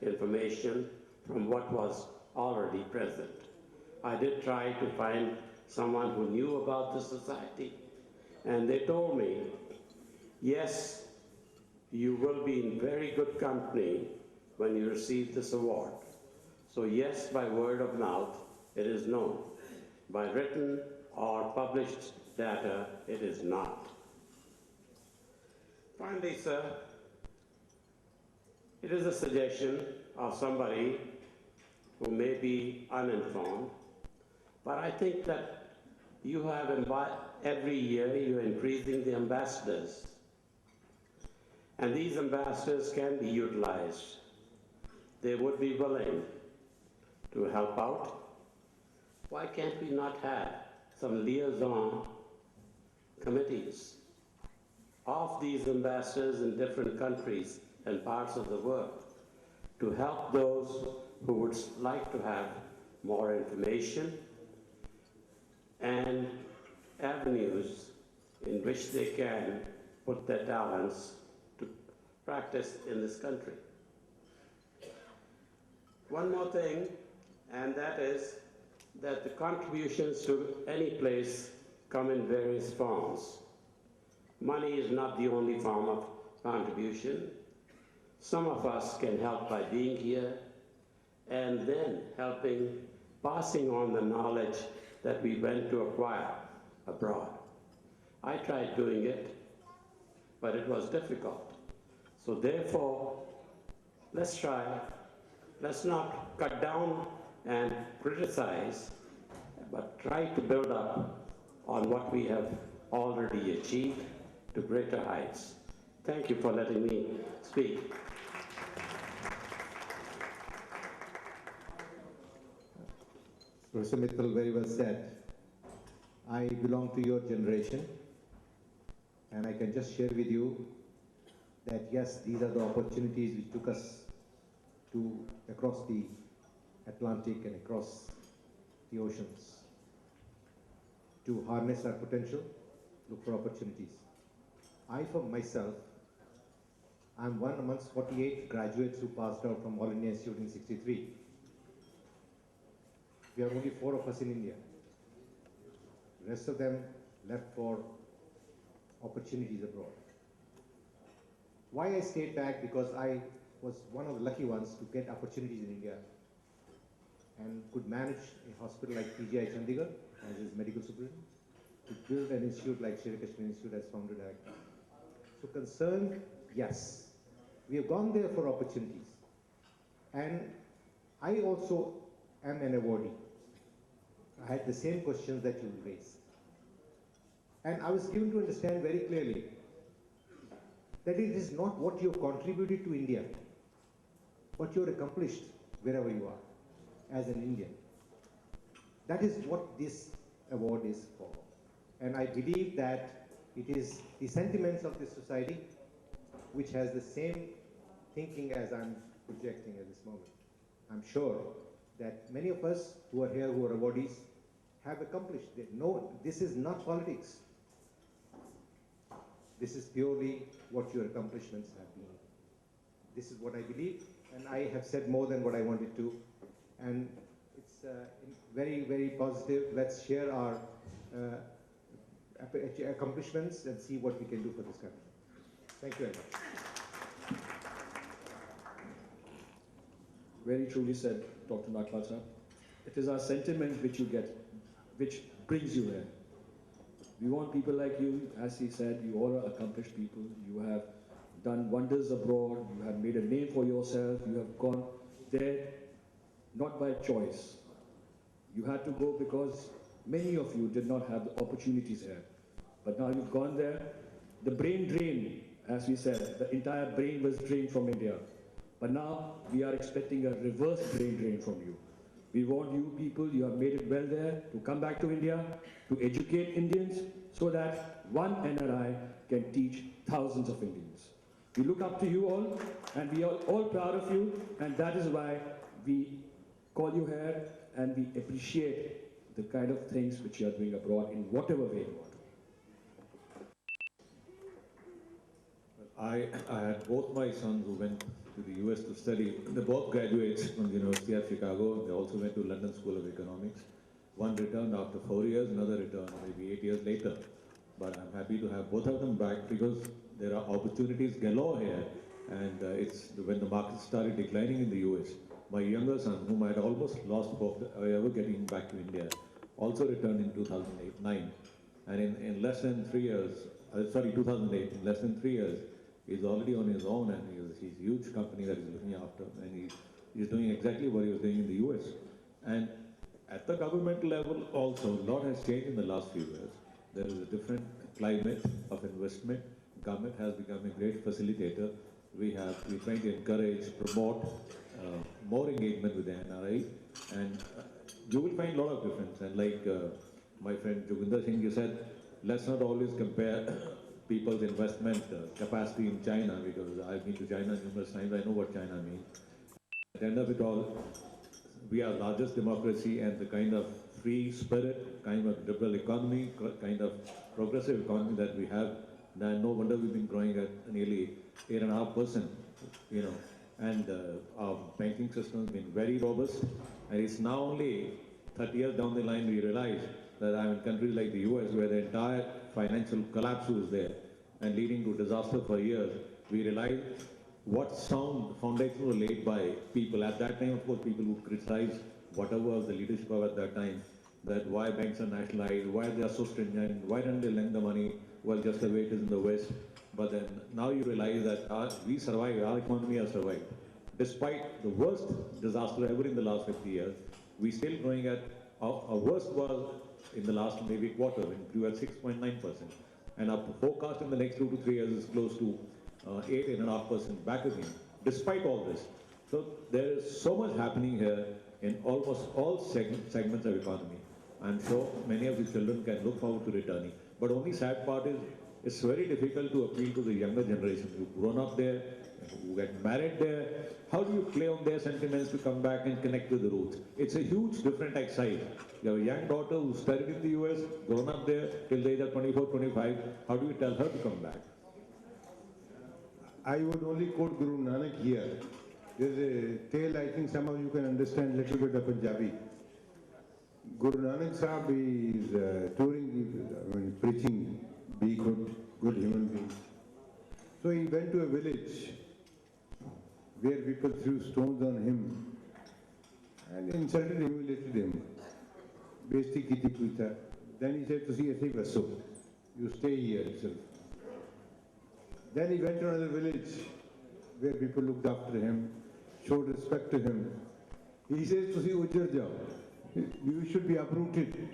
information from what was already present. I did try to find someone who knew about the society, and they told me, yes, you will be in very good company when you receive this award. So yes, by word of mouth, it is known. By written or published data, it is not. Finally, sir, it is a suggestion of somebody who may be uninformed, but I think that you have, every year, you're increasing the ambassadors. And these ambassadors can be utilized. They would be willing to help out. Why can't we not have some liaison committees of these ambassadors in different countries and parts of the world to help those who would like to have more information and avenues in which they can put their talents to practice in this country. One more thing, and that is that the contributions to any place come in various forms. Money is not the only form of contribution. Some of us can help by being here and then helping, passing on the knowledge that we went to acquire abroad. I tried doing it, but it was difficult. So therefore, let's try, let's not cut down and criticize, but try to build up on what we have already achieved to greater heights. Thank you for letting me speak. Professor Mittal very well said. I belong to your generation, and I can just share with you that yes, these are the opportunities which took us to across the Atlantic and across the oceans to harness our potential, look for opportunities. I, for myself, I'm one amongst 48 graduates who passed out from All India Institute in '63. We are only 4 of us in India. The rest of them left for opportunities abroad. Why I stayed back? Because I was one of the lucky ones to get opportunities in India and could manage a hospital like PGI Chandigarh as his medical superintendent, to build an institute like Shri Institute as founder director. So concerned, yes. We have gone there for opportunities. And I also am an awardee. I had the same questions that you raised. And I was given to understand very clearly that it is not what you have contributed to India, but you have accomplished wherever you are as an Indian. That is what this award is for. And I believe that it is the sentiments of this society which has the same thinking as I'm projecting at this moment. I'm sure that many of us who are here, who are awardees, have accomplished it. No, this is not politics. This is purely what your accomplishments have been. This is what I believe, and I have said more than what I wanted to. And it's very, very positive. Let's share our accomplishments and see what we can do for this country. Thank you very much. Very truly said, Dr. Naklata. It is our sentiment which you get, which brings you here. We want people like you, as he said, you all are accomplished people. You have done wonders abroad. You have made a name for yourself. You have gone there, not by choice. You had to go because many of you did not have the opportunities here. But now you've gone there. The brain drain, as we said, the entire brain was drained from India. But now we are expecting a reverse brain drain from you. We want you people, you have made it well there, to come back to India, to educate Indians, so that one NRI can teach thousands of Indians. We look up to you all, and we are all proud of you, and that is why we call you here, and we appreciate the kind of things which you are doing abroad in whatever way you want. I had both my sons who went to the US to study. They both graduates from the University of Chicago. They also went to London School of Economics. One returned after 4 years, another returned maybe 8 years later. But I'm happy to have both of them back because there are opportunities galore here. And it's when the market started declining in the US. My younger son, whom I had almost lost hope of ever getting back to India, also returned in 2009. And in less than 3 years, 2008, in less than 3 years, he's already on his own and he's a huge company that he's looking after. And he's doing exactly what he was doing in the US. And at the government level also, a lot has changed in the last few years. There is a different climate of investment. Government has become a great facilitator. We're trying to encourage, promote more engagement with the NRI, and you will find a lot of difference. And like my friend Joginder Singh, you said, let's not always compare people's investment capacity in China, because I've been to China numerous times, I know what China means. At the end of it all, we are largest democracy, and the kind of free spirit, kind of liberal economy, kind of progressive economy that we have, then no wonder we've been growing at nearly 8.5%, you know. And our banking system has been very robust, and it's now only 30 years down the line we realize that I'm in countries like the US where the entire financial collapse was there and leading to disaster for years. We realize what sound foundations were laid by people. At that time, of course, people would criticize whatever was the leadership of at that time, that why banks are nationalized, why they are so stringent, why don't they lend the money, well, just the way it is in the West. But then now you realize that we survived, our economy has survived. Despite the worst disaster ever in the last 50 years, we're still growing at, our worst was in the last maybe quarter, when it grew at 6.9%. And our forecast in the next 2 to 3 years is close to 8.5% back again, despite all this. So there is so much happening here in almost all segments of economy. I'm sure many of the children can look forward to returning. But only sad part is, it's very difficult to appeal to the younger generation who've grown up there, who get married there. How do you play on their sentiments to come back and connect with the roots? It's a huge different exercise. You have a young daughter who studied in the US, grown up there till the age of 24, 25. How do you tell her to come back? I would only quote Guru Nanak here. There's a tale I think some of you can understand a little bit of Punjabi. Guru Nanak Sahib is touring, preaching, be good human being. So he went to a village where people threw stones on him and insulted, humiliated him. Besti kiti puita. Then he said to see a vaso. You stay here itself. Then he went to another village where people looked after him, showed respect to him. He says to see Ujjar jao. You should be uprooted.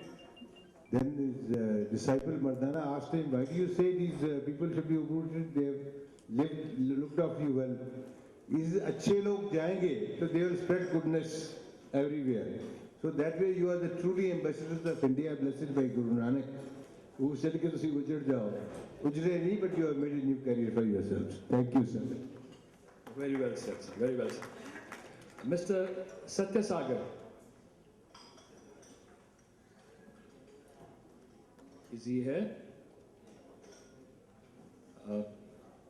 Then his disciple Mardana asked him, why do you say these people should be uprooted? They have looked after you well. He says, achhe log jayenge, so they will spread goodness everywhere. So that way you are the truly ambassadors of India, blessed by Guru Nanak, who said to see Ujjar jao. Ujre nahi, but you have made a new career for yourselves. Thank you, sir. Very well said, sir. Very well said. Mr. Satyasagar. Is he here?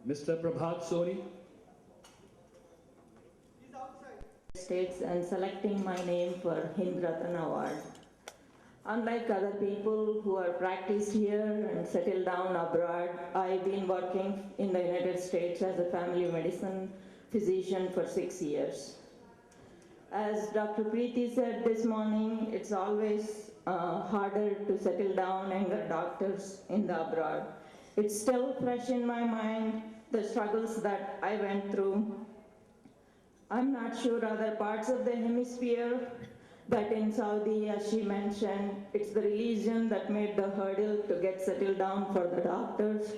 Mr. Prabhat Soni. States and selecting my name for Hind Ratan Award. Unlike other people who are practiced here and settled down abroad, I've been working in the United States as a family medicine physician for 6 years. As Dr. Preeti said this morning, it's always harder to settle down younger doctors in the abroad. It's still fresh in my mind, the struggles that I went through. I'm not sure other parts of the hemisphere, but in Saudi, as she mentioned, it's the religion that made the hurdle to get settled down for the doctors.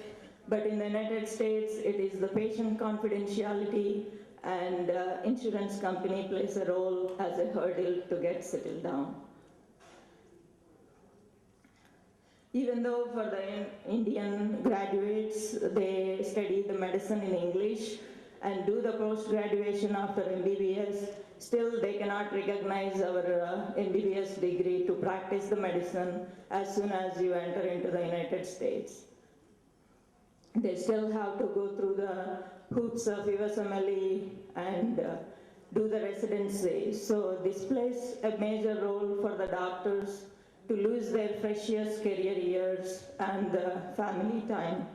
But in the United States, it is the patient confidentiality, and insurance company plays a role as a hurdle to get settled down. Even though for the Indian graduates, they study the medicine in English and do the post-graduation after MBBS, still they cannot recognize our MBBS degree to practice the medicine as soon as you enter into the United States. They still have to go through the hoops of USMLE and do the residency. So this plays a major role for the doctors to lose their precious career years and the family time.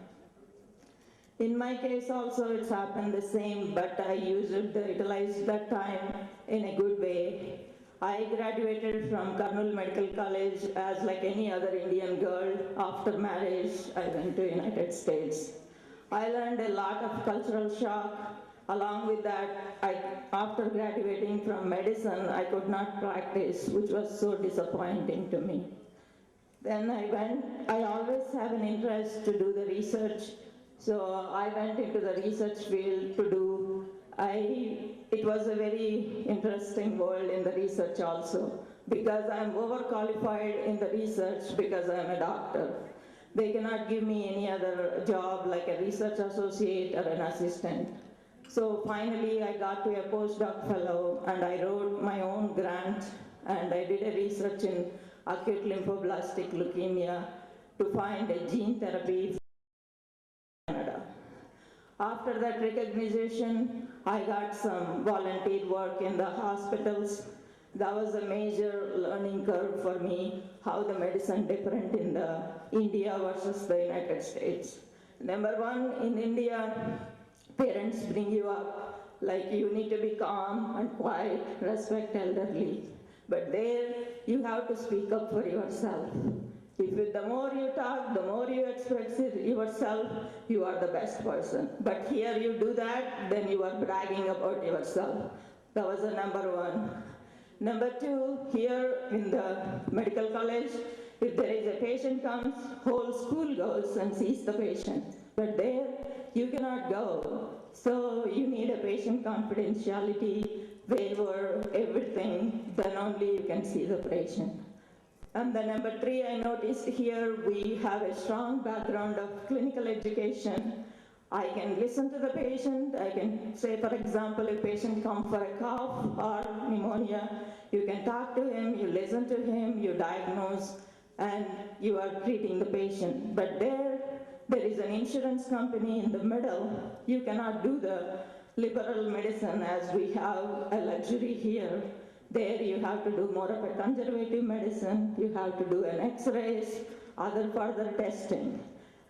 In my case also it's happened the same, but I utilized that time in a good way. I graduated from Karnool Medical College as like any other Indian girl. After marriage, I went to United States. I learned a lot of cultural shock. Along with that, after graduating from medicine, I could not practice, which was so disappointing to me. Then I always have an interest to do the research. So I went into the research field to do, it was a very interesting world in the research also, because I'm overqualified in the research because I'm a doctor. They cannot give me any other job like a research associate or an assistant. So finally I got to a postdoc fellow and I wrote my own grant and I did a research in acute lymphoblastic leukemia to find a gene therapy. After that recognition, I got some volunteer work in the hospitals. That was a major learning curve for me, how the medicine different in the India versus the United States. Number one, in India, parents bring you up, like you need to be calm and quiet, respect elderly. But there, you have to speak up for yourself. The more you talk, the more you express yourself, you are the best person. But here you do that, then you are bragging about yourself. That was the number one. Number two, here in the medical college, if there is a patient comes, whole school goes and sees the patient. But there, you cannot go. So you need a patient confidentiality, waiver, everything, then only you can see the patient. And the number three, I noticed here we have a strong background of clinical education. I can listen to the patient. I can say, for example, if patient comes for a cough or pneumonia, you can talk to him, you listen to him, you diagnose, and you are treating the patient. But there is an insurance company in the middle. You cannot do the liberal medicine as we have a luxury here. There you have to do more of a conservative medicine, you have to do an X-rays, other further testing.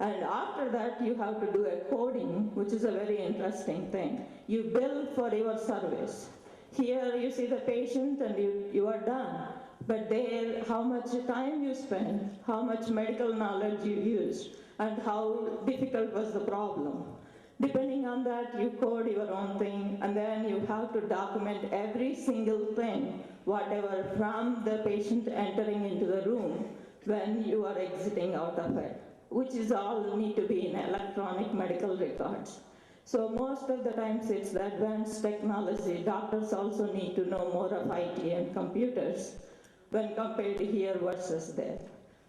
And after that you have to do a coding, which is a very interesting thing. You bill for your service. Here you see the patient and you are done. But there, how much time you spend, how much medical knowledge you use, and how difficult was the problem. Depending on that, you code your own thing, and then you have to document every single thing, whatever, from the patient entering into the room when you are exiting out of it, which is all need to be in electronic medical records. So most of the times it's the advanced technology. Doctors also need to know more of IT and computers when compared to here versus there.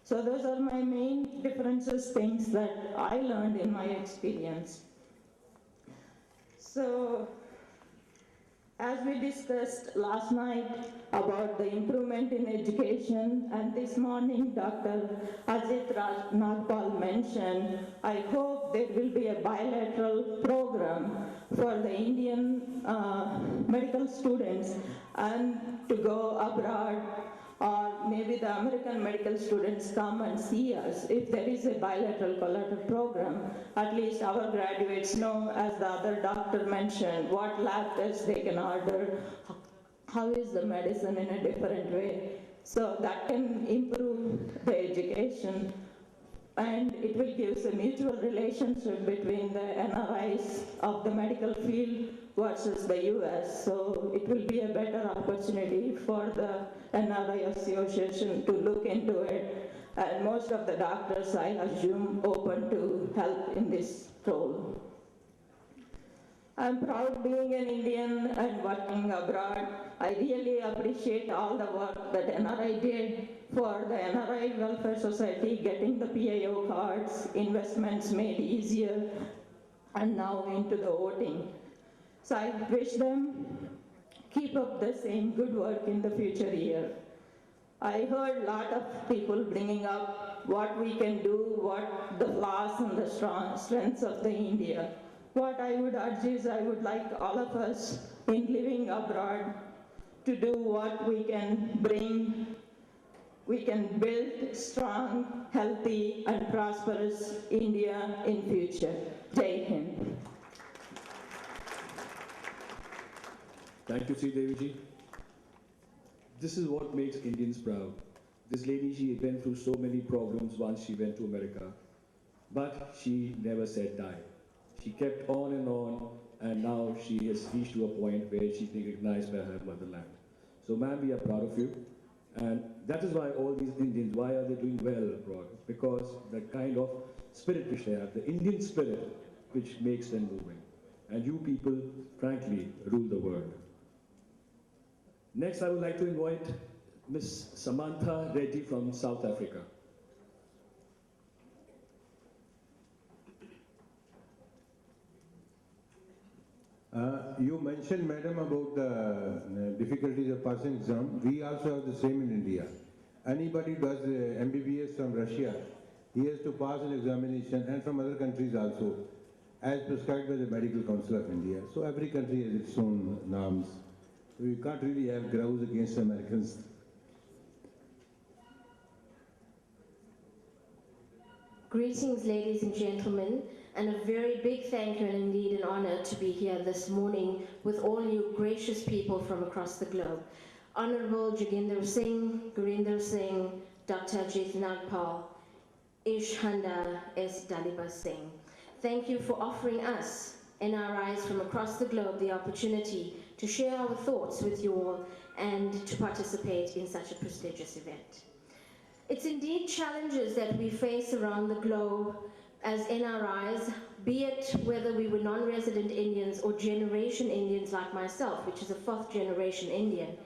So those are my main differences, things that I learned in my experience. So, as we discussed last night about the improvement in education, and this morning Dr. Ajit Nagpal mentioned, I hope there will be a bilateral program for the Indian medical students and to go abroad, or maybe the American medical students come and see us. If there is a bilateral collaborative program, at least our graduates know, as the other doctor mentioned, what lab tests they can order, how is the medicine in a different way. So that can improve the education, and it will give a mutual relationship between the NRIs of the medical field versus the US. So it will be a better opportunity for the NRI Association to look into it. And most of the doctors, I assume, open to help in this role. I'm proud being an Indian and working abroad. I really appreciate all the work that NRI did for the NRI Welfare Society, getting the PIO cards, investments made easier, and now into the voting. So I wish them keep up the same good work in the future year. I heard a lot of people bringing up what we can do, what the flaws and the strengths of the India. What I would urge is I would like all of us in living abroad to do what we can bring. We can build strong, healthy, and prosperous India in future. Jai Hind. Thank you, Sri Deviji. This is what makes Indians proud. This lady, she went through so many problems once she went to America, but she never said die. She kept on, and now she has reached to a point where she's being recognized by her motherland. So, ma'am, we are proud of you. And that is why all these Indians, why are they doing well abroad? Because the kind of spirit which they have, the Indian spirit, which makes them moving. And you people, frankly, rule the world. Next, I would like to invite Ms. Samantha Reddy from South Africa. You mentioned, madam, about the difficulties of passing exam. We also have the same in India. Anybody who does MBBS from Russia, he has to pass an examination, and from other countries also, as prescribed by the Medical Council of India. So every country has its own norms. We can't really have grouse against Americans. Greetings, ladies and gentlemen, and a very big thank you and indeed an honor to be here this morning with all you gracious people from across the globe. Honorable Joginder Singh, Gurinder Singh, Dr. Ajit Nagpal, Ish Handa S. Daliba Singh. Thank you for offering us, NRIs from across the globe, the opportunity to share our thoughts with you all and to participate in such a prestigious event. It's indeed challenges that we face around the globe as NRIs, be it whether we were non-resident Indians or generation Indians like myself, which is a fourth generation Indian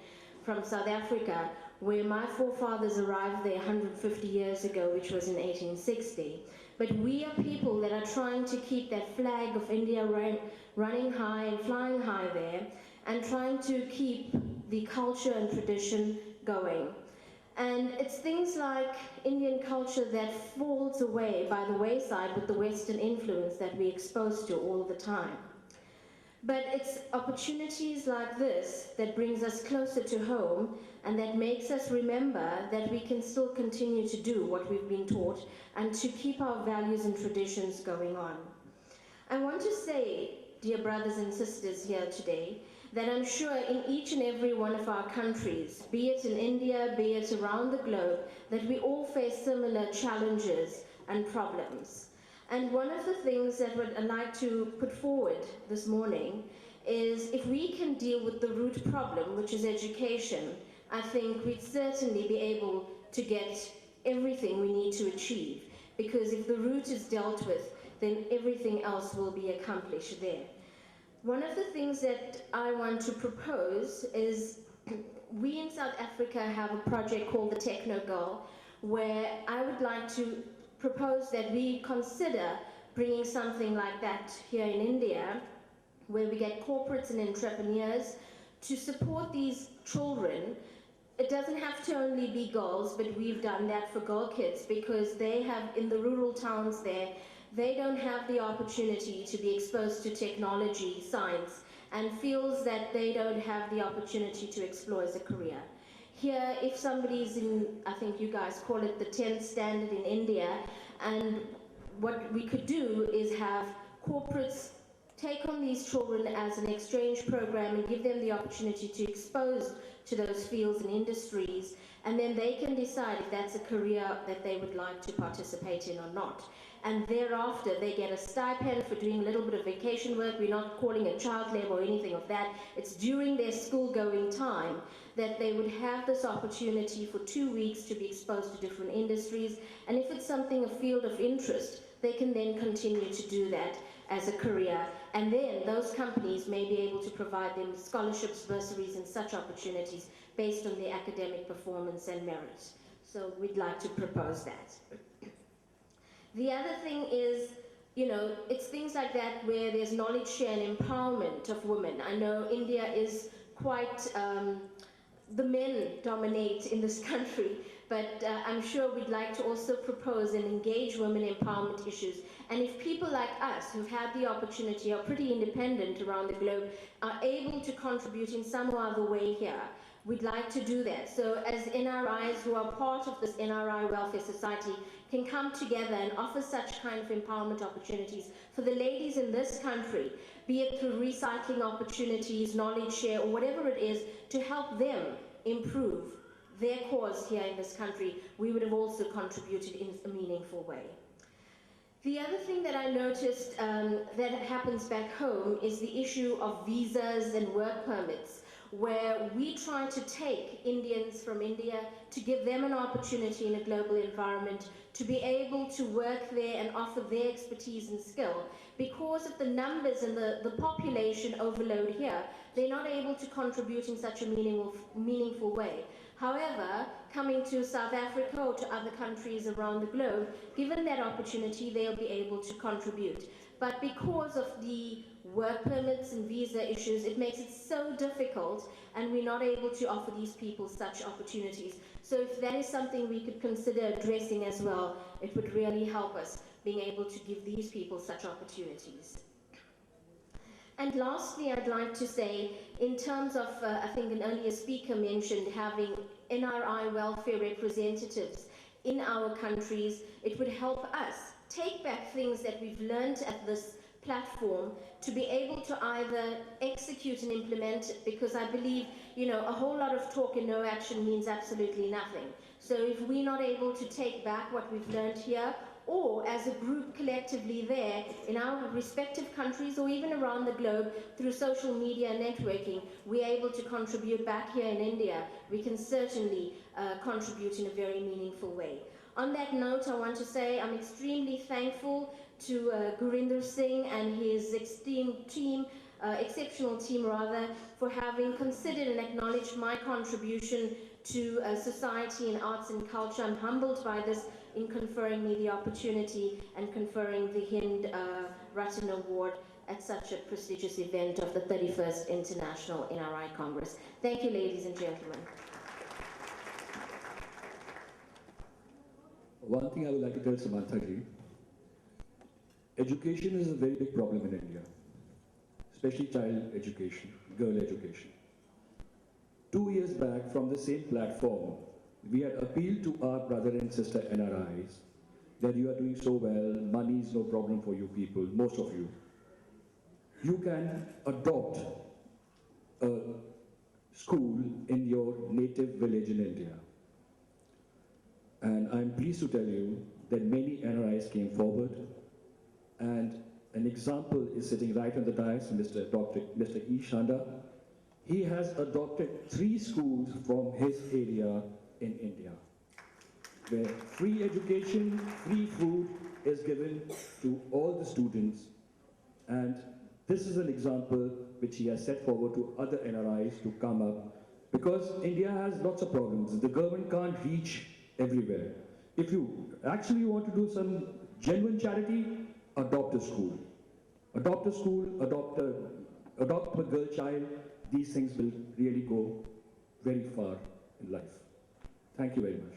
from South Africa, where my forefathers arrived there 150 years ago, which was in 1860. But we are people that are trying to keep that flag of India running high and flying high there, and trying to keep the culture and tradition going. And it's things like Indian culture that falls away by the wayside with the Western influence that we're exposed to all the time. But it's opportunities like this that brings us closer to home and that makes us remember that we can still continue to do what we've been taught and to keep our values and traditions going on. I want to say, dear brothers and sisters here today, that I'm sure in each and every one of our countries, be it in India, be it around the globe, that we all face similar challenges and problems. And one of the things that I'd like to put forward this morning is if we can deal with the root problem, which is education, I think we'd certainly be able to get everything we need to achieve. Because if the root is dealt with, then everything else will be accomplished there. One of the things that I want to propose is we in South Africa have a project called the Techno Girl, where I would like to propose that we consider bringing something like that here in India, where we get corporates and entrepreneurs to support these children. It doesn't have to only be girls, but we've done that for girl kids because they have, in the rural towns there, they don't have the opportunity to be exposed to technology, science, and feels that they don't have the opportunity to explore as a career. Here, if somebody's in, I think you guys call it the 10th standard in India, and what we could do is have corporates take on these children as an exchange program and give them the opportunity to expose to those fields and industries, and then they can decide if that's a career that they would like to participate in or not. And thereafter, they get a stipend for doing a little bit of vacation work. We're not calling it child labor or anything of that. It's during their school-going time that they would have this opportunity for 2 weeks to be exposed to different industries. And if it's something, a field of interest, they can then continue to do that as a career. And then those companies may be able to provide them with scholarships, bursaries, and such opportunities based on their academic performance and merit. So we'd like to propose that. The other thing is, you know, it's things like that where there's knowledge share and empowerment of women. I know India is quite, the men dominate in this country, but I'm sure we'd like to also propose and engage women empowerment issues. And if people like us who've had the opportunity, are pretty independent around the globe, are able to contribute in some or other way here, we'd like to do that. So as NRIs who are part of this NRI Welfare Society can come together and offer such kind of empowerment opportunities for the ladies in this country, be it through recycling opportunities, knowledge share, or whatever it is, to help them improve their cause here in this country, we would have also contributed in a meaningful way. The other thing that I noticed that happens back home is the issue of visas and work permits, where we try to take Indians from India to give them an opportunity in a global environment to be able to work there and offer their expertise and skill. Because of the numbers and the population overload here, they're not able to contribute in such a meaningful way. However, coming to South Africa or to other countries around the globe, given that opportunity, they'll be able to contribute. But because of the work permits and visa issues, it makes it so difficult, and we're not able to offer these people such opportunities. So if that is something we could consider addressing as well, it would really help us being able to give these people such opportunities. And lastly, I'd like to say, in terms of, I think an earlier speaker mentioned having NRI welfare representatives in our countries, it would help us take back things that we've learned at this platform to be able to either execute and implement it, because I believe, a whole lot of talk and no action means absolutely nothing. So if we're not able to take back what we've learned here, or as a group collectively there in our respective countries or even around the globe through social media networking, we're able to contribute back here in India, we can certainly contribute in a very meaningful way. On that note, I want to say I'm extremely thankful to Gurinder Singh and his exceptional team for having considered and acknowledged my contribution to society and arts and culture. I'm humbled by this in conferring me the opportunity and conferring the Hind Ratan Award at such a prestigious event of the 31st International NRI Congress. Thank you, ladies and gentlemen. One thing I would like to tell Samantha ji, education is a very big problem in India, especially child education, girl education. 2 years back, from the same platform, we had appealed to our brother and sister NRIs that you are doing so well, money is no problem for you people, most of you. You can adopt a school in your native village in India. And I'm pleased to tell you that many NRIs came forward, and an example is sitting right on the dais, Mr. E. Shanda. He has adopted 3 schools from his area in India, where free education, free food is given to all the students. And this is an example which he has set forward to other NRIs to come up, because India has lots of problems. The government can't reach everywhere. If you actually want to do some genuine charity, adopt a school. Adopt a school, adopt a girl child. These things will really go very far in life. Thank you very much.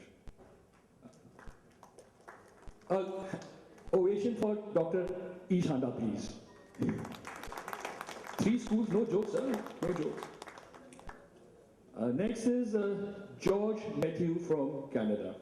Ovation for Dr. E. Shanda, please. 3 schools, no jokes, sir, no jokes. Next is George Matthew from Canada.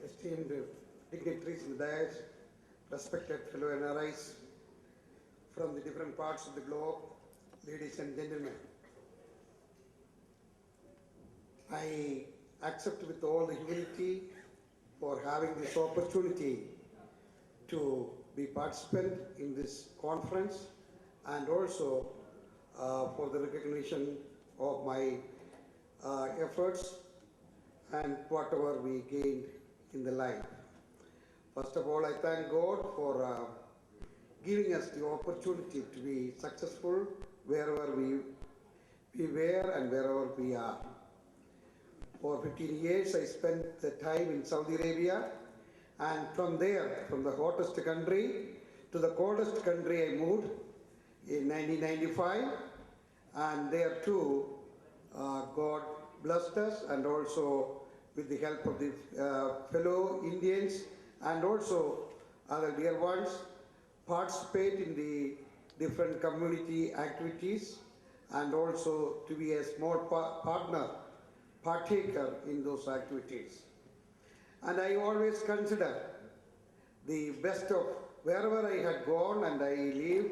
Esteemed dignitaries in the dais, respected fellow NRIs from the different parts of the globe, ladies and gentlemen. I accept with all the humility for having this opportunity to be participant in this conference, and also for the recognition of my efforts and whatever we gained in the life. First of all, I thank God for giving us the opportunity to be successful wherever we were and wherever we are. For 15 years, I spent the time in Saudi Arabia, and from there, from the hottest country to the coldest country, I moved in 1995, and there too, God blessed us, and also with the help of the fellow Indians and also other dear ones, participate in the different community activities, and also to be a small partaker in those activities. And I always consider the best of wherever I had gone and I lived,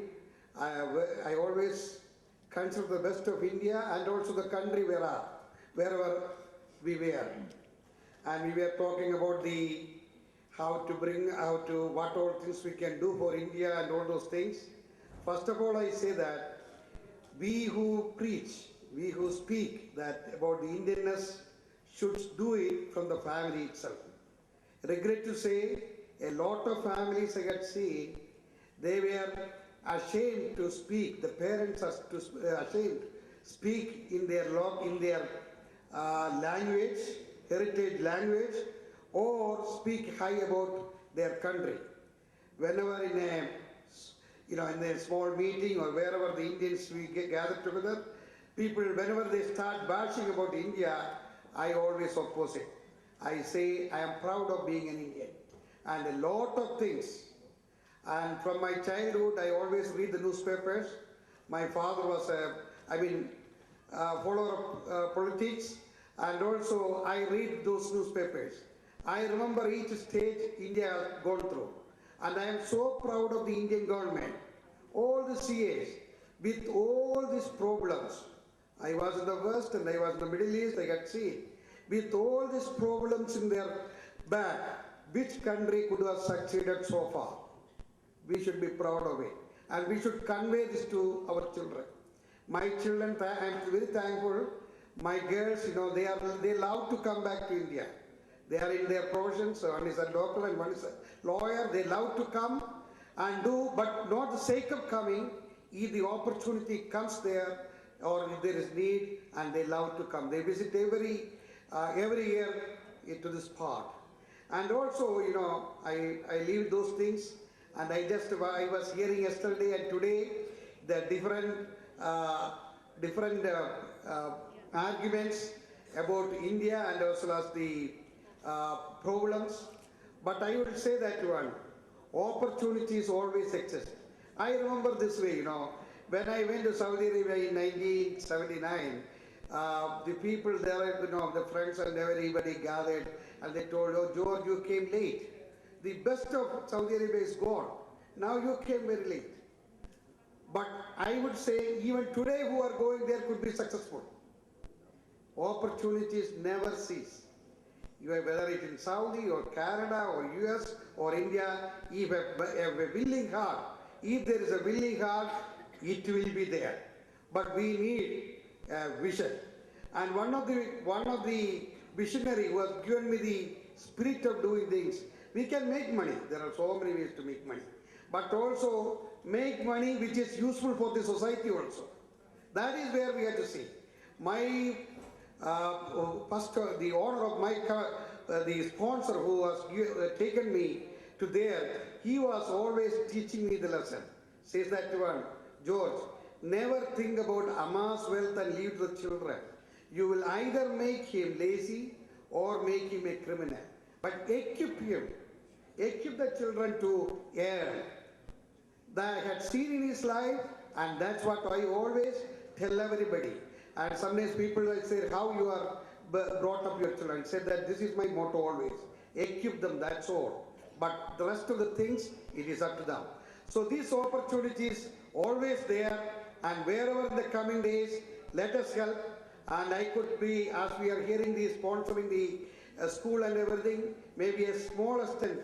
I always consider the best of India and also the country wherever we were. And we were talking about what all things we can do for India and all those things. First of all, I say that we who preach, we who speak that about the Indianness should do it from the family itself. Regret to say, a lot of families I had seen, they were ashamed to speak. The parents are ashamed to speak in their language, heritage language, or speak high about their country. Whenever in a small meeting or wherever the Indians we gather together, people, whenever they start bashing about India, I always oppose it. I say I am proud of being an Indian, and a lot of things. And from my childhood, I always read the newspapers. My father was a follower of politics, and also I read those newspapers. I remember each stage India has gone through, and I am so proud of the Indian government. All the CAs, with all these problems, I was in the West and I was in the Middle East, I had seen, with all these problems in their back, which country could have succeeded so far? We should be proud of it, and we should convey this to our children. My children, I am very thankful. My girls, they love to come back to India. They are in their professions. One is a doctor and one is a lawyer. They love to come and do, but not the sake of coming. If the opportunity comes there, or if there is need, and they love to come. They visit every year into this part. And also, I leave those things, and I was hearing yesterday and today the different arguments about India and also as the problems. But I would say that opportunities always exist. I remember this way, when I went to Saudi Arabia in 1979, the people there, the friends and everybody gathered, and they told, "Oh, George, you came late. The best of Saudi Arabia is gone. Now you came very late." But I would say, even today who are going there could be successful. Opportunities never cease. Whether it's in Saudi or Canada or US or India, if a willing heart, if there is a willing heart, it will be there. But we need a vision. And one of the visionary who has given me the spirit of doing things, we can make money. There are so many ways to make money. But also make money which is useful for the society also. That is where we have to see. My the owner of the sponsor who has taken me to there, he was always teaching me the lesson. Says that to George, never think about amass wealth and leave to the children. You will either make him lazy or make him a criminal. But equip the children to earn. That I had seen in his life, and that's what I always tell everybody. And sometimes people will say, how you are brought up your children. Say that this is my motto always. Equip them, that's all. But the rest of the things, it is up to them. So these opportunities always there, and wherever in the coming days, let us help. And I could be, as we are hearing the sponsoring the school and everything, maybe a small extent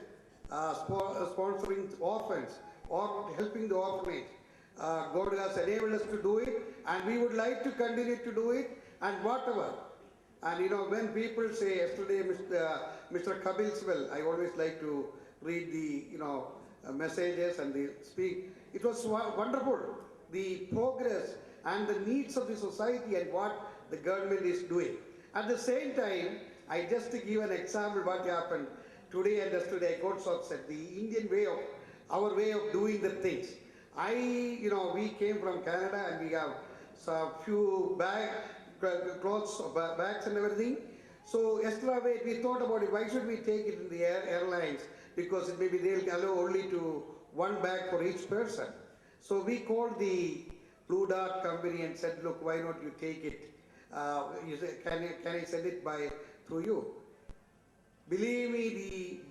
sponsoring orphans or helping the orphanage. God has enabled us to do it, and we would like to continue to do it, and whatever. And when people say, yesterday Mr. Kapil Sibal, I always like to read the messages and they speak. It was wonderful, the progress and the needs of the society and what the government is doing. At the same time, I just to give an example what happened today and yesterday, I got so upset. The Indian way of, our way of doing the things. We came from Canada and we have some few clothes, bags and everything. So yesterday we thought about it, why should we take it in the airlines? Because maybe they'll allow only to one bag for each person. So we called the Blue Dart company and said, look, why not you take it? You say, can I send it through you? Believe me,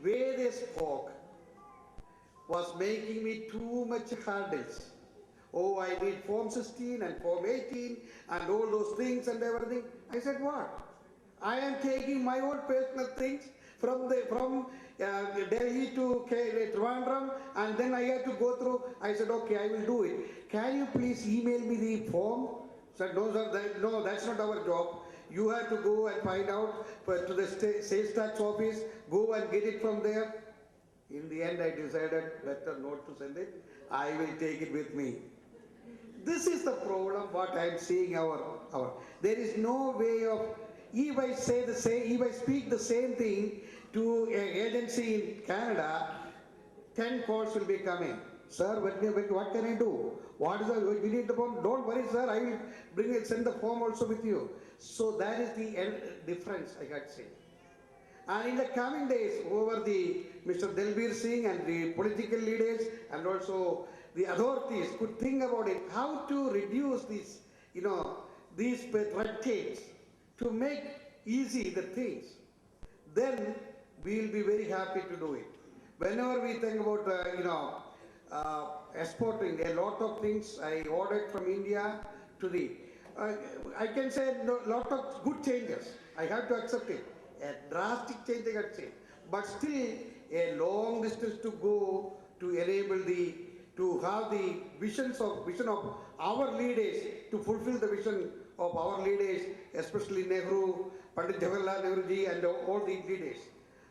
the way they spoke was making me too much hurdles. Oh, I need Form 16 and Form 18 and all those things and everything. I said, what? I am taking my own personal things from Delhi to Trivandrum, and then I have to go through. I said, okay, I will do it. Can you please email me the form? Said, no, sir, no, that's not our job. You have to go and find out to the sales tax office, go and get it from there. In the end, I decided better not to send it. I will take it with me. This is the problem what I am seeing there is no way of, if I speak the same thing to an agency in Canada, 10 calls will be coming. Sir, what can I do? What is we need the form? Don't worry, sir, I will send the form also with you. So that is the difference I had seen. And in the coming days, over Mr. Delbir Singh and the political leaders and also the authorities could think about it, how to reduce these red tapes to make easy the things. Then we will be very happy to do it. Whenever we think about, exporting, a lot of things I ordered from India to I can say a lot of good changes. I have to accept it. A drastic change I can say. But still, a long distance to go to enable to have the vision of our leaders, to fulfill the vision of our leaders, especially Nehru, Pandit Jawaharlal Nehru ji and all the leaders.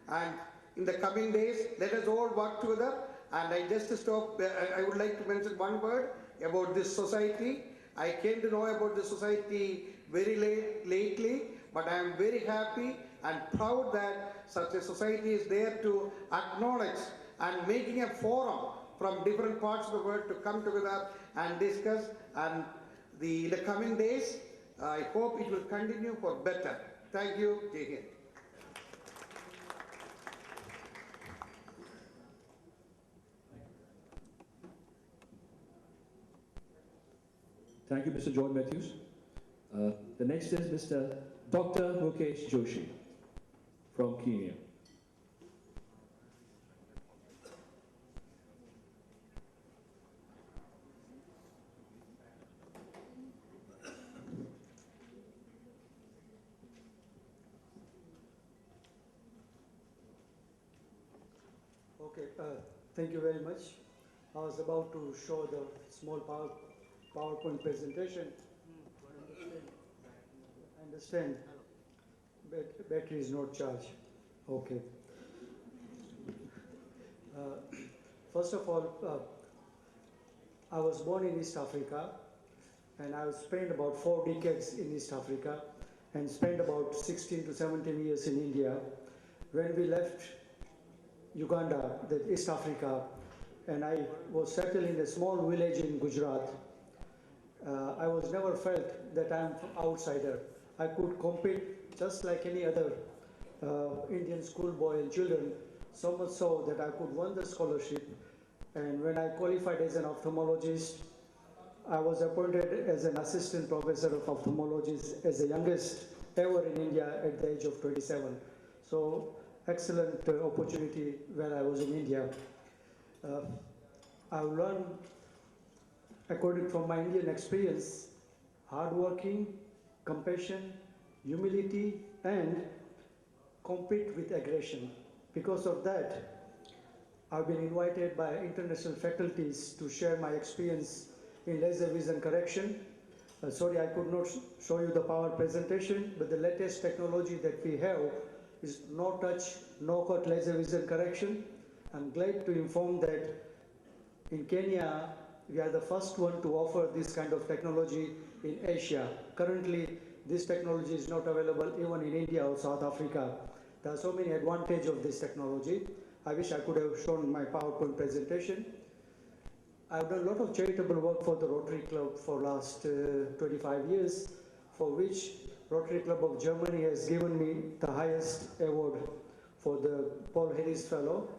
And in the coming days, let us all work together. And I just stop, I would like to mention one word about this society. I came to know about this society very lately, but I am very happy and proud that such a society is there to acknowledge and making a forum from different parts of the world to come together and discuss. And in the coming days, I hope it will continue for better. Thank you. Jai Hind. Thank you, Mr. John Matthews. The next is Mr. Dr. Mukesh Joshi from Kenya. Okay, thank you very much. I was about to show the small PowerPoint presentation. I understand. Battery is not charged. Okay. First of all, I was born in East Africa, and I spent about 4 decades in East Africa, and spent about 16 to 17 years in India. When we left Uganda, East Africa, and I was settled in a small village in Gujarat. I was never felt that I'm an outsider. I could compete just like any other Indian schoolboy and children, so much so that I could win the scholarship. And when I qualified as an ophthalmologist, I was appointed as an assistant professor of ophthalmology as the youngest ever in India at the age of 27. So excellent opportunity when I was in India. I learned, according from my Indian experience, hardworking, compassion, humility, and compete with aggression. Because of that, I've been invited by international faculties to share my experience in laser vision correction. Sorry, I could not show you the power presentation, but the latest technology that we have is no touch, no cut laser vision correction. I'm glad to inform that In Kenya, we are the first one to offer this kind of technology in Asia. Currently, this technology is not available even in India or South Africa. There are so many advantages of this technology. I wish I could have shown my PowerPoint presentation. I've done a lot of charitable work for the Rotary Club for last 25 years, for which Rotary Club of Germany has given me the highest award for the Paul Harris Fellow.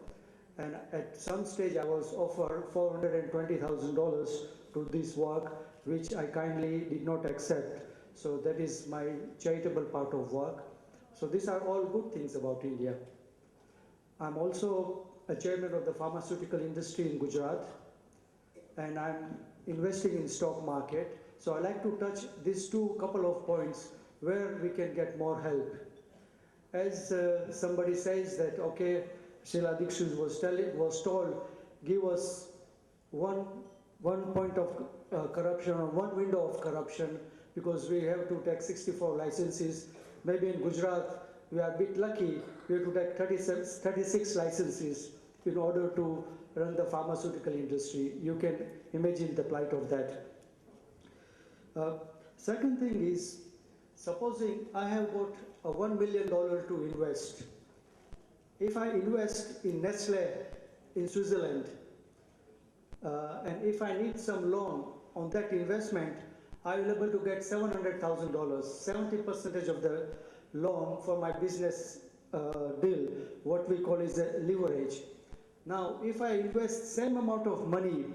And at some stage I was offered $420,000 to this work, which I kindly did not accept. So that is my charitable part of work. So these are all good things about India. I'm also a chairman of the pharmaceutical industry in Gujarat, and I'm investing in stock market. So I like to touch these couple of points where we can get more help. As somebody says that, okay, Sheila Dikshit was told, give us one point of corruption or one window of corruption, because we have to take 64 licenses. Maybe in Gujarat, we are a bit lucky, we have to take 36 licenses in order to run the pharmaceutical industry. You can imagine the plight of that. Second thing is, supposing I have got a $1 million to invest. If I invest in Nestle in Switzerland, and if I need some loan on that investment, I will be able to get $700,000, 70% of the loan for my business deal, what we call is a leverage. Now, if I invest same amount of money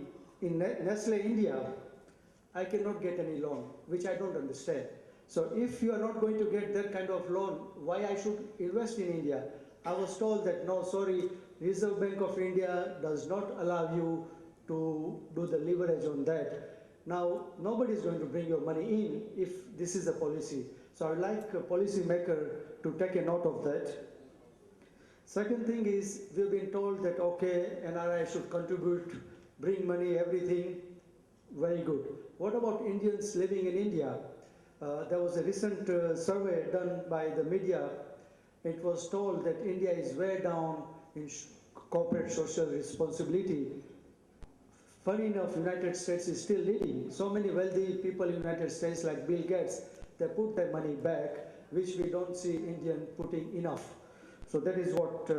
in Nestle India, I cannot get any loan, which I don't understand. So if you are not going to get that kind of loan, why I should invest in India? I was told that, no, sorry, Reserve Bank of India does not allow you to do the leverage on that. Now, nobody is going to bring your money in if this is a policy. So I would like a policy maker to take a note of that. Second thing is, we've been told that, okay, NRI should contribute, bring money, everything, very good. What about Indians living in India? There was a recent survey done by the media. It was told that India is way down in corporate social responsibility. Funny enough, United States is still leading. So many wealthy people in United States like Bill Gates, they put their money back, which we don't see Indian putting enough. So that is what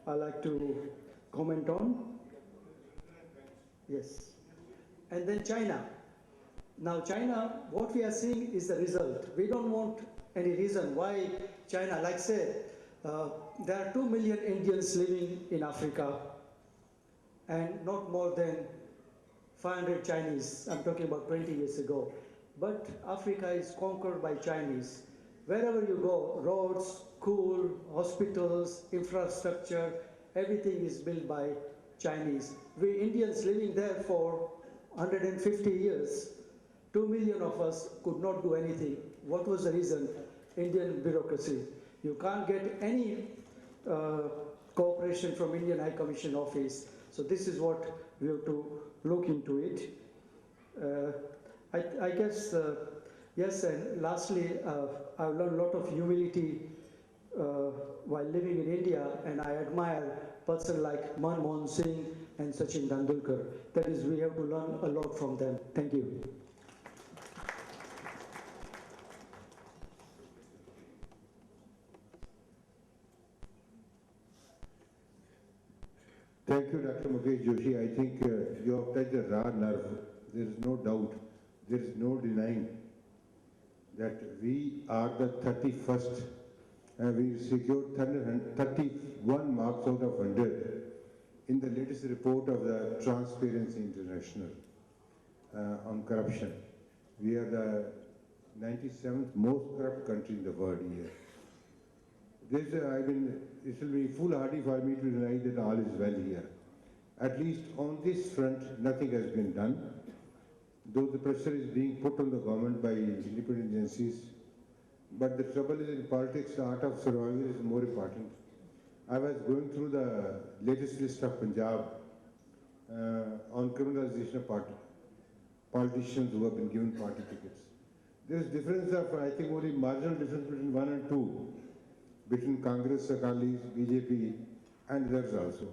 I like to comment on. Yes. And then China. Now China, what we are seeing is the result. We don't want any reason why China, like say, there are 2 million Indians living in Africa and not more than 500 Chinese. I'm talking about 20 years ago. But Africa is conquered by Chinese. Wherever you go, roads, school, hospitals, infrastructure, everything is built by Chinese. We Indians living there for 150 years, 2 million of us could not do anything. What was the reason? Indian bureaucracy. You can't get any cooperation from Indian High Commission office. So this is what we have to look into it. I guess, yes, and lastly, I've learned a lot of humility while living in India, and I admire person like Manmohan Singh and Sachin Tendulkar. That is, we have to learn a lot from them. Thank you. Thank you, Dr. Mukesh Joshi. I think you have touched the raw nerve. There is no doubt, there is no denying that we are the 31st and we secured 31 marks out of 100 in the latest report of the Transparency International on corruption. We are the 97th most corrupt country in the world here. This, it will be foolhardy for me to deny that all is well here. At least on this front, nothing has been done, though the pressure is being put on the government by independent agencies. But the trouble is, in politics, the art of survival is more important. I was going through the latest list of Punjab on criminalization of politicians who have been given party tickets. There is difference of, I think, only marginal difference between 1 and 2. Between Congress, Akalis, BJP, and others also.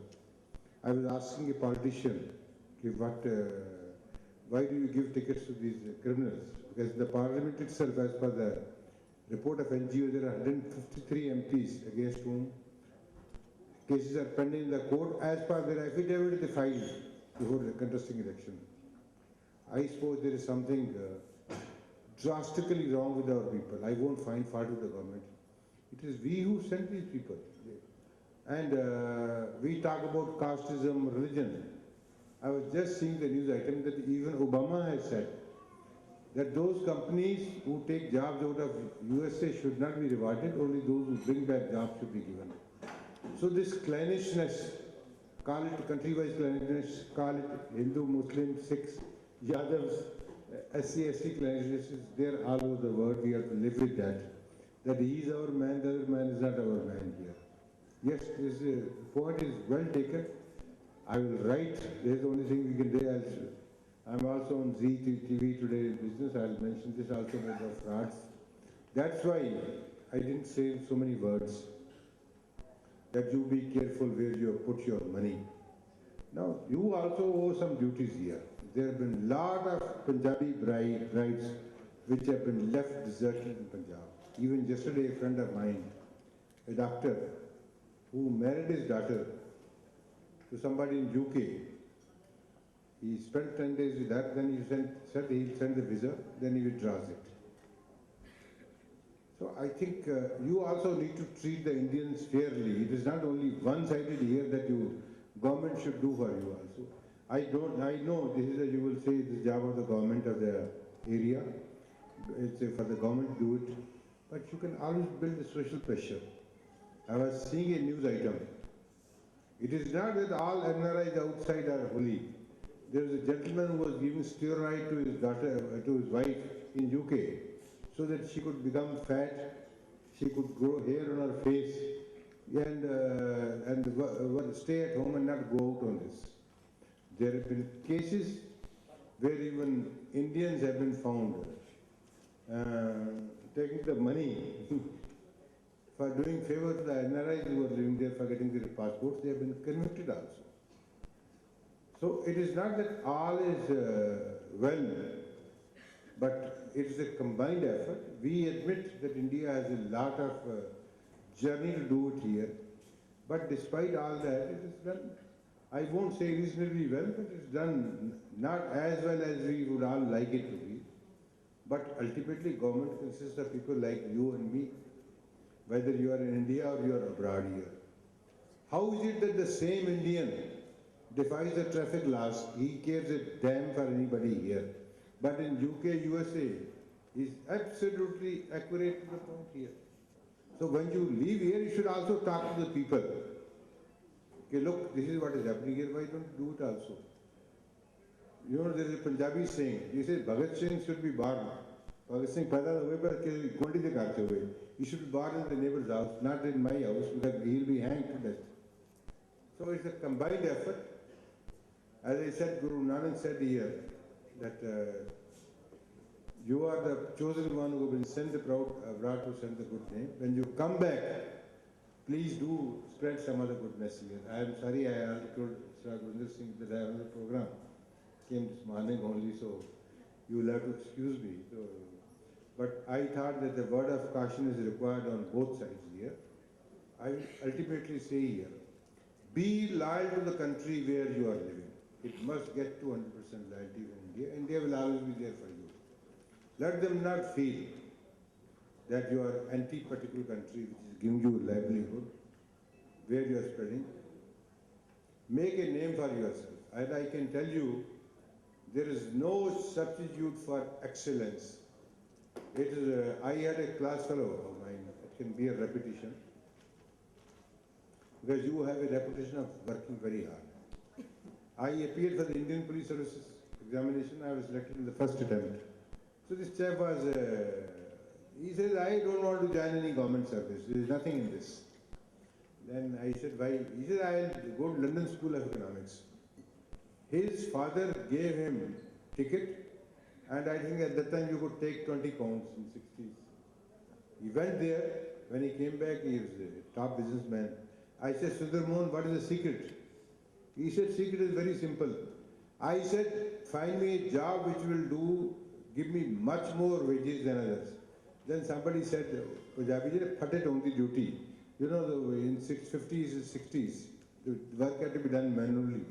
I was asking a politician, why do you give tickets to these criminals? Because the parliament itself, as per the report of NGO, there are 153 MPs against whom cases are pending in the court as per their affidavit they filed before the contesting election. I suppose there is something drastically wrong with our people. I won't find fault with the government. It is we who sent these people. And we talk about casteism, religion. I was just seeing the news item that even Obama has said that those companies who take jobs out of USA should not be rewarded, only those who bring back jobs should be given. So this clannishness, call it country-wise clannishness, call it Hindu, Muslim, Sikhs, Yadavs, SC, ST clannishness is there all over the world. We have to live with that. That he is our man, the other man is not our man here. Yes, this point is well taken. I will write. There's the only thing we can do. I'm also on TV today in business. I'll mention this also about the frauds. That's why I didn't say so many words. That you be careful where you put your money. Now, you also owe some duties here. There have been a lot of Punjabi brides which have been left deserted in Punjab. Even yesterday, a friend of mine, a doctor, who married his daughter to somebody in UK. He spent 10 days with her, then he said he'll send the visa, then he withdraws it. So I think you also need to treat the Indians fairly. It is not only one-sided here that government should do for you also. I know this is you will say this job of the government of the area. It's for the government to do it, but you can always build a social pressure. I was seeing a news item. It is not that all NRIs outside are holy. There is a gentleman who was giving steroid to his daughter, to his wife in UK, so that she could become fat, she could grow hair on her face, and stay at home and not go out on this. There have been cases where even Indians have been found taking the money for doing favor to the NRIs who are living there for getting their passports. They have been convicted also. So it is not that all is well, but it is a combined effort. We admit that India has a lot of journey to do it here, but despite all that, it is done, I won't say reasonably well, but it's done not as well as we would all like it to be. But ultimately, government consists of people like you and me, whether you are in India or you are abroad here. How is it that the same Indian defies the traffic laws? He cares a damn for anybody here. But in UK, USA, he's absolutely accurate to the point here. So when you leave here, you should also talk to the people. Okay, look, this is what is happening here, why don't you do it also? You know, there is a Punjabi saying, he says, Bhagat Singh should be born. Bhagat Singh paida hue par gondi de karte hue. He should be born in the neighbor's house, not in my house, because he will be hanged to death. So it's a combined effort. As I said, Guru Nanak said here, that you are the chosen one who has been sent abroad to send the good name. When you come back, please do spread some other goodness here. I am sorry, I already told Sir Gurinder Singh that I have another program. Came this morning only, so you will have to excuse me. So, but I thought that the word of caution is required on both sides here. I will ultimately say here, be loyal to the country where you are living. It must get to 100% loyalty in India. India will always be there for you. Let them not feel that you are anti-particular country which is giving you livelihood, where you are spreading. Make a name for yourself. And I can tell you, there is no substitute for excellence. It is I had a class fellow of mine, it can be a repetition, because you have a reputation of working very hard. I appeared for the Indian Police Services examination. I was selected in the first attempt. So this chap was, he said, I don't want to join any government service. There is nothing in this. Then I said, why? He said, I'll go to London School of Economics. His father gave him ticket, and I think at that time you could take 20 pounds in 60s. He went there. When he came back, he was a top businessman. I said, Sundar Mohan, what is the secret? He said, secret is very simple. I said, find me a job which will give me much more wages than others. Then somebody said, Punjabi ji, phatet on the duty. You know, in 50s and 60s, the work had to be done manually.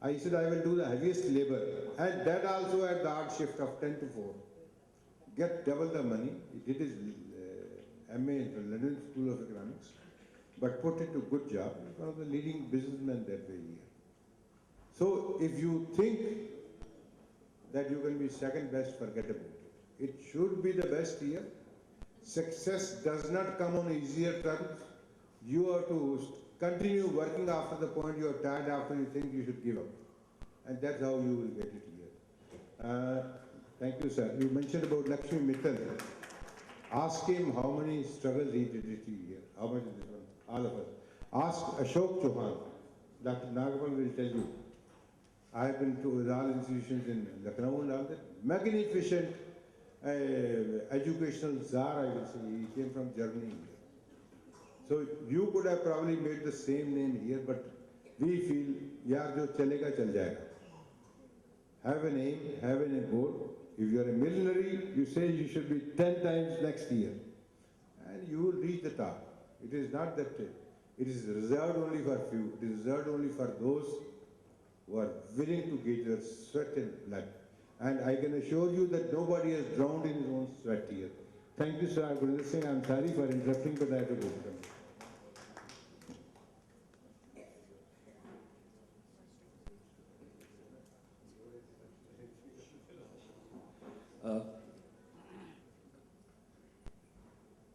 I said, I will do the heaviest labor. And that also at the hard shift of 10 to 4. Get double the money. He did his MA in the London School of Economics, but put it to good job. He's one of the leading businessmen that way here. So if you think that you can be second best, forget about it. It should be the best here. Success does not come on easier terms. You have to continue working after the point you are tired, after you think you should give up. And that's how you will get it here. Thank you, sir. You mentioned about Lakshmi Mittal. Ask him how many struggles he did it here. How much is this one? All of us. Ask Ashok Chauhan. Dr. Nagapal will tell you. I have been to all institutions in Lucknow and all that. Magnificent educational czar, I will say. He came from Germany. So you could have probably made the same name here, but we feel, yaar jo chalega chal jayega. Have a name, have a goal. If you are a millionaire, you say you should be 10 times next year. And you will reach the top. It is not that it is reserved only for few. It is reserved only for those who are willing to give their sweat and blood. And I can assure you that nobody has drowned in his own sweat here. Thank you, sir. Gurinder Singh, I'm sorry for interrupting, but I have to go.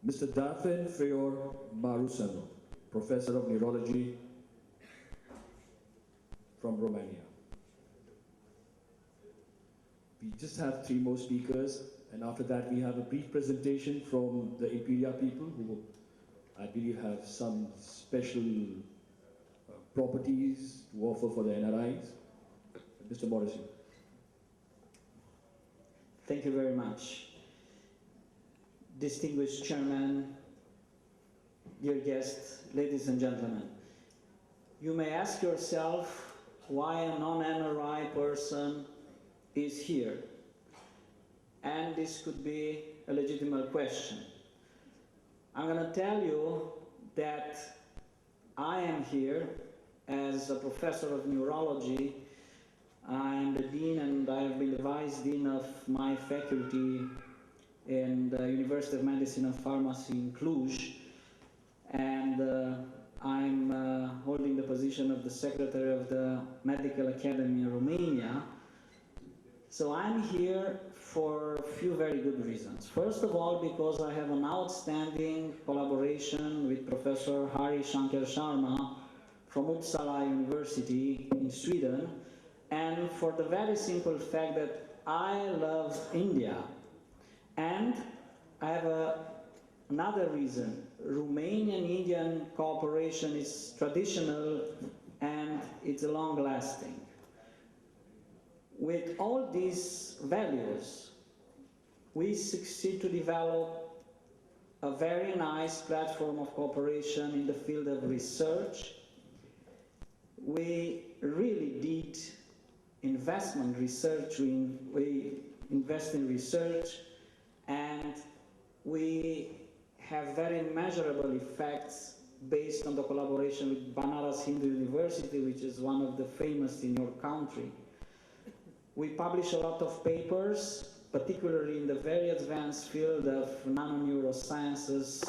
Mr. Dafen Feyor Marusano, Professor of Neurology from Romania. We just have 3 more speakers, and after that we have a brief presentation from the Imperia people who I believe have some special properties to offer for the NRIs. Mr. Morrison. Thank you very much. Distinguished Chairman, dear guests, ladies and gentlemen. You may ask yourself why a non-NRI person is here. And this could be a legitimate question. I'm going to tell you that I am here as a professor of neurology. I'm the dean and I have been the vice dean of my faculty in the University of Medicine and Pharmacy in Cluj. And I'm holding the position of the secretary of the Medical Academy in Romania. So I'm here for a few very good reasons. First of all, because I have an outstanding collaboration with Professor Hari Shankar Sharma from Uppsala University in Sweden, and for the very simple fact that I love India. And I have another reason. Romanian-Indian cooperation is traditional and it's long-lasting. With all these values, we succeed to develop a very nice platform of cooperation in the field of research. We really did investment research, we invest in research, and we have very measurable effects based on the collaboration with Banaras Hindu University, which is one of the famous in your country. We publish a lot of papers, particularly in the very advanced field of nanoneurosciences,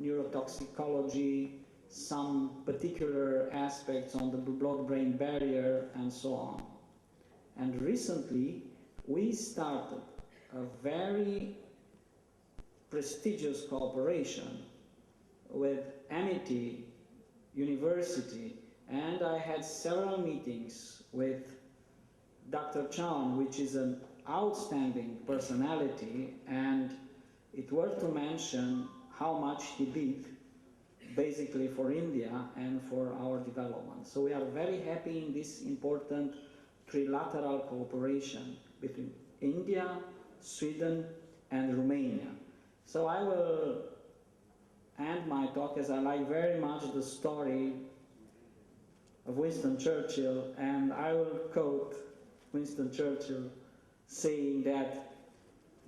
neurotoxicology, some particular aspects on the blood-brain barrier, and so on. And recently, we started a very prestigious cooperation with Amity University, and I had several meetings with Dr. Chan, which is an outstanding personality, and it's worth to mention how much he did basically for India and for our development. So we are very happy in this important trilateral cooperation between India, Sweden, and Romania. So I will end my talk, as I like very much the story of Winston Churchill, and I will quote Winston Churchill saying that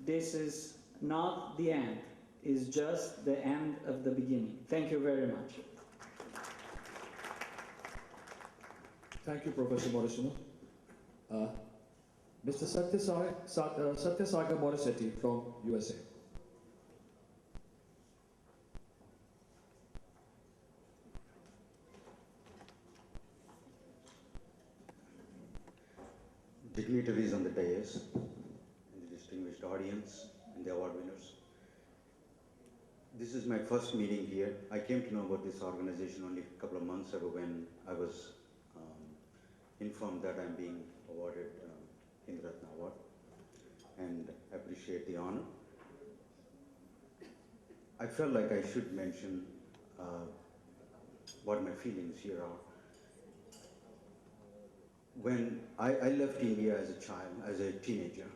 this is not the end, it's just the end of the beginning. Thank you very much. Thank you, Professor Morrisino. Mr. Satyasagar Morissetti from USA. Dignitaries on the dais, and the distinguished audience, and the award winners. This is my first meeting here. I came to know about this organization only a couple of months ago when I was informed that I'm being awarded Hindu Ratna Award, and I appreciate the honor. I felt like I should mention what my feelings here are. When I left India as a child, as a teenager,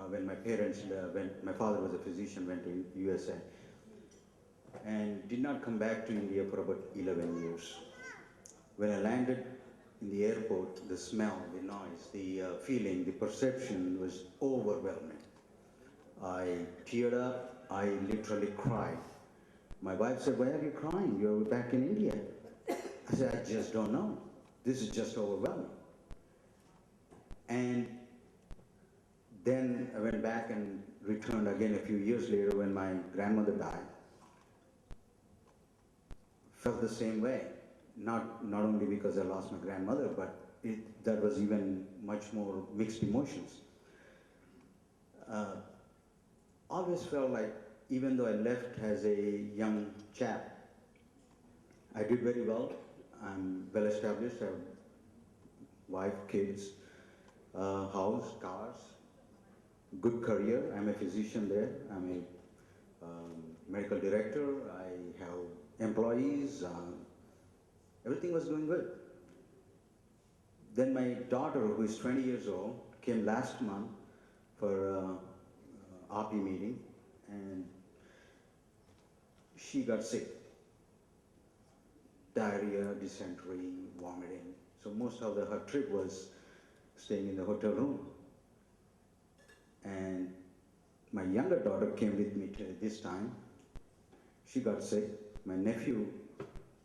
when my parents, when my father was a physician, went to USA, and did not come back to India for about 11 years. When I landed in the airport, the smell, the noise, the feeling, the perception was overwhelming. I teared up, I literally cried. My wife said, "Why are you crying? You're back in India." I said, "I just don't know. This is just overwhelming." And then I went back and returned again a few years later when my grandmother died. Felt the same way. Not only because I lost my grandmother, but that was even much more mixed emotions. Always felt like, even though I left as a young chap, I did very well. I'm well established. I have wife, kids, house, cars, good career. I'm a physician there. I'm a medical director. I have employees. Everything was going good. Then my daughter, who is 20 years old, came last month for RP meeting, and she got sick. Diarrhea, dysentery, vomiting. So most of her trip was staying in the hotel room. And my younger daughter came with me this time. She got sick. My nephew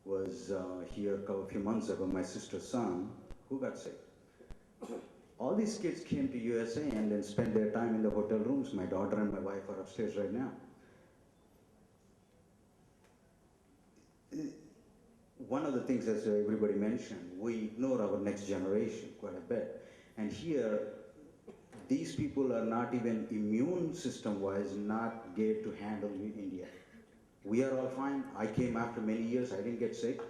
was here a few months ago, my sister's son, who got sick. All these kids came to USA and then spent their time in the hotel rooms. My daughter and my wife are upstairs right now. One of the things, as everybody mentioned, we ignore our next generation quite a bit. And here, these people are not even immune system-wise, not geared to handle India. We are all fine. I came after many years. I didn't get sick.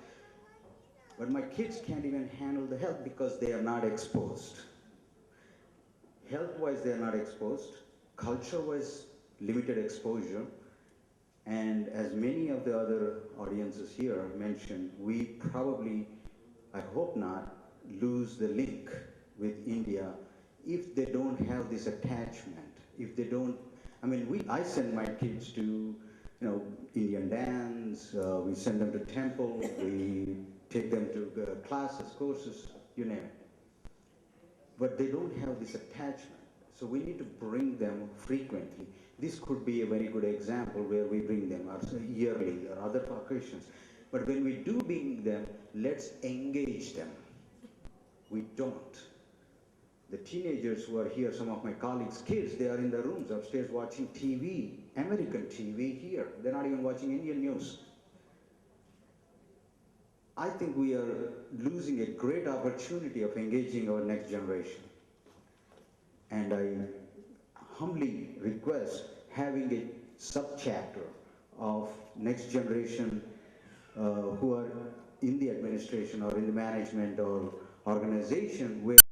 But my kids can't even handle the health because they are not exposed. Health-wise, they are not exposed. Culture-wise, limited exposure. And as many of the other audiences here mentioned, we probably, I hope not, lose the link with India if they don't have this attachment. If they don't, I mean, I send my kids to, Indian dance, we send them to temple, we take them to classes, courses, you name it. But they don't have this attachment. So we need to bring them frequently. This could be a very good example where we bring them yearly or other occasions. But when we do bring them, let's engage them. We don't. The teenagers who are here, some of my colleagues' kids, they are in the rooms upstairs watching TV, American TV here. They're not even watching Indian news. I think we are losing a great opportunity of engaging our next generation. And I humbly request having a sub-chapter of next generation who are in the administration or in the management or organization where